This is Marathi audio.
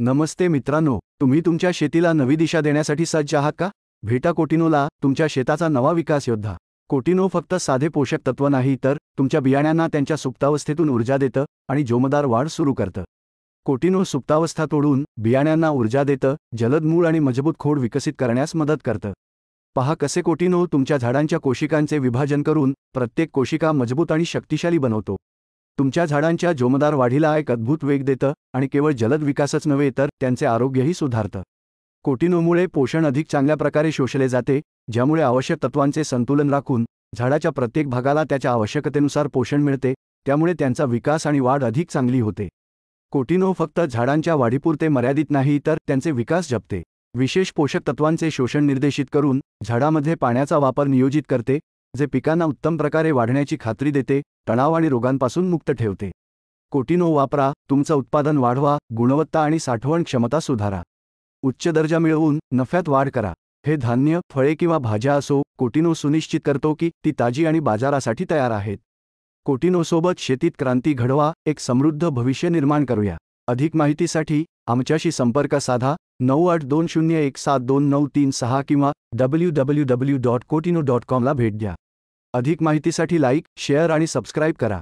नमस्ते मित्रांनो, तुम्ही तुमच्या शेतीला नवी दिशा देण्यासाठी सज्ज आहात का? भेटा कोटिनोला, तुमच्या शेताचा नवा विकास योद्धा. कोटिनो फक्त साधे पोषक तत्व नाही तर तुमच्या बियाण्यांना त्यांच्या सुप्तावस्थेतून ऊर्जा देतं आणि जोमदार वाढ सुरू करतं. कोटिनो सुप्तावस्था तोडून बियाण्यांना ऊर्जा देतं, जलद मूळ आणि मजबूत खोड विकसित करण्यास मदत करतं. पहा कसे कोटिनो तुमच्या झाडांच्या कोशिकांचे विभाजन करून प्रत्येक कोशिका मजबूत आणि शक्तिशाली बनवतो. तुमच्या झाडांच्या जोमदार वाढीला एक अद्भुत वेग देतं आणि केवळ जलद विकासच नव्हे तर त्यांचे आरोग्यही सुधारतं. कोटिनोमुळे पोषण अधिक चांगल्या प्रकारे शोषले जाते, ज्यामुळे आवश्यक तत्वांचे संतुलन राखून झाडाच्या प्रत्येक भागाला त्याच्या आवश्यकतेनुसार पोषण मिळते, त्यामुळे त्यांचा विकास आणि वाढ अधिक चांगली होते. कोटिनो फक्त झाडांच्या वाढीपुरते मर्यादित नाही तर त्यांचे विकास जपते. विशेष पोषक तत्वांचे शोषण निर्देशित करून झाडामध्ये पाण्याचा वापर नियोजित करते, जे पिकांना उत्तम प्रकारे वाढण्याची खात्री देते, तणाव आणि रोगांपासून मुक्त ठेवते. कोटिनो वापरा, तुमचं उत्पादन वाढवा, गुणवत्ता आणि साठवण क्षमता सुधारा. उच्च दर्जा मिळवून नफ्यात वाढ करा. हे धान्य, फळे किंवा भाज्या असो, कोटिनो सुनिश्चित करतो की ती ताजी आणि बाजारासाठी तयार आहेत. कोटिनोसोबत शेतीत क्रांती घडवा, एक समृद्ध भविष्य निर्माण करूया. अधिक माहितीसाठी आमच्याशी संपर्क साधा 9820172936 किंवा www.cotino.com ला भेट द्या. अधिक माहितीसाठी लाईक, शेअर आणि सबस्क्राईब करा.